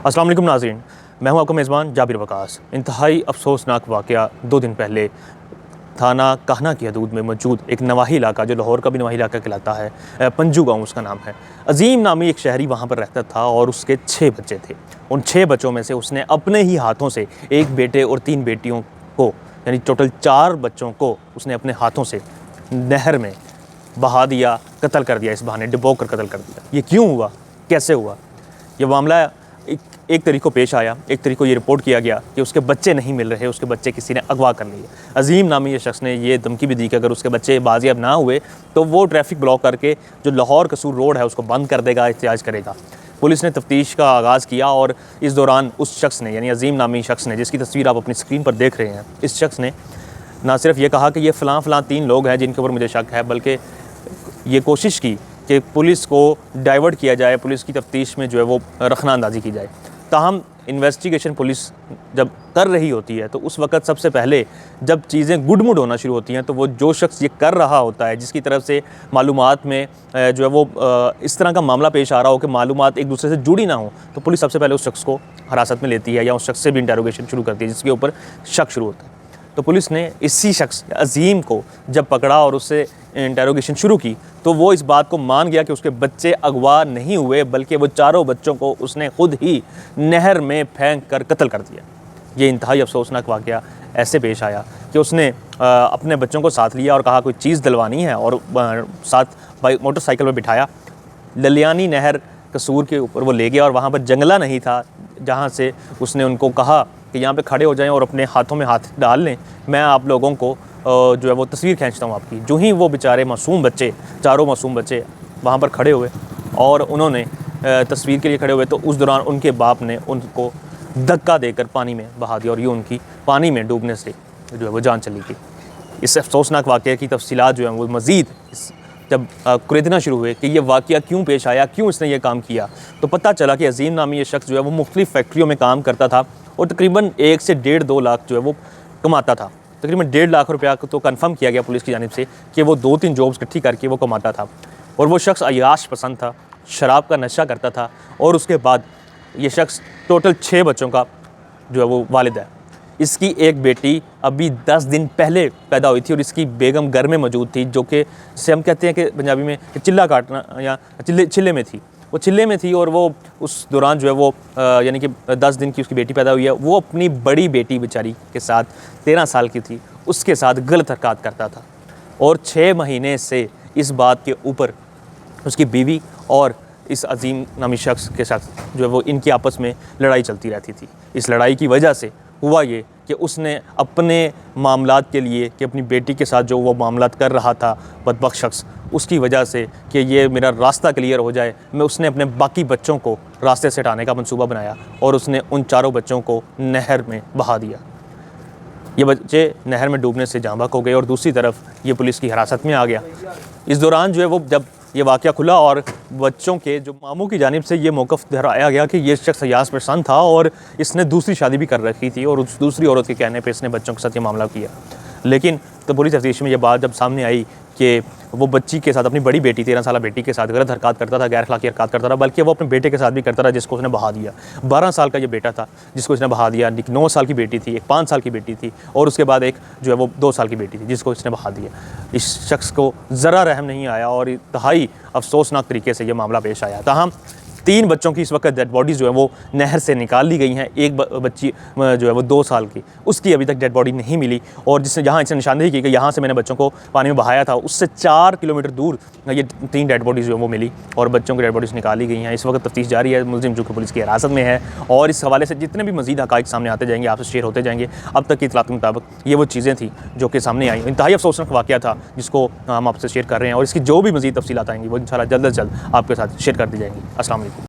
अस्सलाम वालेकुम नाज़रीन, मैं हूं आपका मेज़बान जाबिर वकास। इंतहाई अफसोसनाक वाक़या 2 दिन पहले थाना काहना की हदूद में मौजूद एक नवाही इलाका, जो लाहौर का भी नवाही इलाका कहलाता है, पंजू गाँव उसका नाम है। अज़ीम नामी एक शहरी वहाँ पर रहता था और उसके 6 बच्चे थे। उन 6 बच्चों में से उसने अपने ही हाथों से 1 बेटे और 3 बेटियों को, यानी टोटल 4 बच्चों को उसने अपने हाथों से नहर में बहा दिया, कत्ल कर दिया। इस बहाने डुबो कर कत्ल कर दिया। ये क्यों हुआ, कैसे हुआ? ये मामला एक तारीख को पेश आया। 1 तारीख को ये रिपोर्ट किया गया कि उसके बच्चे नहीं मिल रहे, उसके बच्चे किसी ने अगवा कर लिए। अज़ीम नामी ये शख्स ने ये धमकी भी दी कि अगर उसके बच्चे बाजियाब ना हुए तो वो ट्रैफिक ब्लॉक करके जो लाहौर कसूर रोड है उसको बंद कर देगा, एहतजाज करेगा। पुलिस ने तफ्तीश का आगाज़ किया और इस दौरान उस शख्स ने, यानी अज़ीम नामी शख्स ने, जिसकी तस्वीर आप अपनी स्क्रीन पर देख रहे हैं, इस शख्स ने ना सिर्फ ये कहा कि ये फ़लाँ 3 लोग हैं जिनके ऊपर मुझे शक है, बल्कि ये कोशिश की कि पुलिस को डाइवर्ट किया जाए, पुलिस की तफ्तीश में जो है वो रखना अंदाज़ी की जाए। ताहम इन्वेस्टिगेशन पुलिस जब कर रही होती है तो उस वक़्त सबसे पहले जब चीज़ें गुडमुड होना शुरू होती हैं तो वो जो शख्स ये कर रहा होता है, जिसकी तरफ से मालूमात में जो है वो इस तरह का मामला पेश आ रहा हो कि मालूमात एक दूसरे से जुड़ी ना हो, तो पुलिस सबसे पहले उस शख्स को हिरासत में लेती है या उस शख्स से भी इंटरोगेशन शुरू करती है जिसके ऊपर शक शुरू होता है। तो पुलिस ने इसी शख्स अज़ीम को जब पकड़ा और उससे इंटरोगेशन शुरू की तो वो इस बात को मान गया कि उसके बच्चे अगवा नहीं हुए, बल्कि वो 4 बच्चों को उसने खुद ही नहर में फेंक कर कत्ल कर दिया। ये इंतहाई अफसोसनाक वाक़या ऐसे पेश आया कि उसने अपने बच्चों को साथ लिया और कहा कोई चीज़ दिलवानी है, और साथ मोटरसाइकिल पर बिठाया। ललियानी नहर कसूर के ऊपर वो ले गया और वहाँ पर जंगला नहीं था, जहाँ से उसने उनको कहा कि यहाँ पे खड़े हो जाएं और अपने हाथों में हाथ डाल लें, मैं आप लोगों को जो है वो तस्वीर खींचता हूँ आपकी। जो ही वो बेचारे मासूम बच्चे, 4 मासूम बच्चे वहाँ पर खड़े हुए और उन्होंने तस्वीर के लिए खड़े हुए, तो उस दौरान उनके बाप ने उनको धक्का देकर पानी में बहा दिया और ये उनकी पानी में डूबने से जो है वो जान चली गई। इस अफसोसनाक वाक़े की तफसीलात जो हैं वो मज़ीद जब कुरेदना शुरू हुए कि ये वाक़या क्यों पेश आया, क्यों इसने ये काम किया, तो पता चला कि अज़ीम नामी ये शख्स जो है वो मुख्तलिफ़ फैक्ट्रियों में काम करता था और तकरीबन 1 से 1.5-2 लाख जो है वो कमाता था। तकरीबन 1.5 लाख रुपया तो कन्फर्म किया गया पुलिस की जानिब से कि वो 2-3 जॉब्स इकट्ठी करके वो कमाता था। और वो शख्स अय्याश पसंद था, शराब का नशा करता था। और उसके बाद ये शख्स टोटल 6 बच्चों का जो है वो वालिद है। इसकी एक बेटी अभी 10 दिन पहले पैदा हुई थी और इसकी बेगम घर में मौजूद थी, जो कि जिसे हम कहते हैं कि पंजाबी में चिल्ला काटना या चिल्ले में थी। वो चिल्ले में थी और वो उस दौरान जो है वो यानी कि 10 दिन की उसकी बेटी पैदा हुई है, वो अपनी बड़ी बेटी बेचारी के साथ 13 साल की थी, उसके साथ गलत हरकत करता था। और 6 महीने से इस बात के ऊपर उसकी बीवी और इस अज़ीम नामी शख्स के साथ जो है वो इनकी आपस में लड़ाई चलती रहती थी। इस लड़ाई की वजह से हुआ ये कि उसने अपने मामलात के लिए, कि अपनी बेटी के साथ जो वो मामलात कर रहा था बदबख्त शख्स, उसकी वजह से कि ये मेरा रास्ता क्लियर हो जाए, उसने अपने बाकी बच्चों को रास्ते से हटाने का मंसूबा बनाया और उसने उन 4 बच्चों को नहर में बहा दिया। ये बच्चे नहर में डूबने से जाँ बहक हो गए और दूसरी तरफ ये पुलिस की हिरासत में आ गया। इस दौरान जो है वो जब ये वाक़या खुला और बच्चों के जो मामू की जानिब से ये मौक़िफ़ दोहराया गया कि ये शख्स अय्याश पसंद था और इसने दूसरी शादी भी कर रखी थी और उस दूसरी औरत के कहने पे इसने बच्चों के साथ ये मामला किया। लेकिन तो पुलिस तफ्तीश में ये बात जब सामने आई कि वो बच्ची के साथ, अपनी बड़ी बेटी 13 साल बेटी के साथ गलत हरकत करता था, गैर अखलाकी हरकत करता था, बल्कि वो अपने बेटे के साथ भी करता था जिसको उसने बहा दिया। 12 साल का ये बेटा था जिसको इसने बहा दिया, 9 साल की बेटी थी, एक 5 साल की बेटी थी और उसके बाद एक जो है वो 2 साल की बेटी थी जिसको इसने बहा दिया। इस शख्स को ज़रा रहम नहीं आया और इंतहाई अफसोसनाक तरीके से ये मामला पेश आया। ताहम 3 बच्चों की इस वक्त डेड बॉडीज़ जो है वो नहर से निकाल ली गई हैं। एक बच्ची जो है वो 2 साल की, उसकी अभी तक डेड बॉडी नहीं मिली और जिसने जहाँ इसने निशानदेही की कि यहाँ से मैंने बच्चों को पानी में बहाया था, उससे 4 किलोमीटर दूर ये 3 डेड बॉडीज़ जो है वो मिली और बच्चों की डेड बॉडीज़ निकाली गई हैं। इस वक्त तफ्तीश जारी है, मुलजिम जो कि पुलिस की हिरासत में है और इस हवाले से जितने भी मज़ीद हक़ाइक़ सामने आते जाएंगे आपसे शेयर होते जाएंगे। अब तक की इतलात के मुताबिक ये वो चीज़ें थी जो कि सामने आई। इंतहाई अफसोसनाक वाक़या था जिसको हम आपसे शेयर कर रहे हैं और इसकी जो भी मज़ीद तफसीलात आएंगी वो इंशाल्लाह जल्द अज़ जल्द आपके साथ शेयर कर दी जाएंगी। अस्सलाम वालेकुम।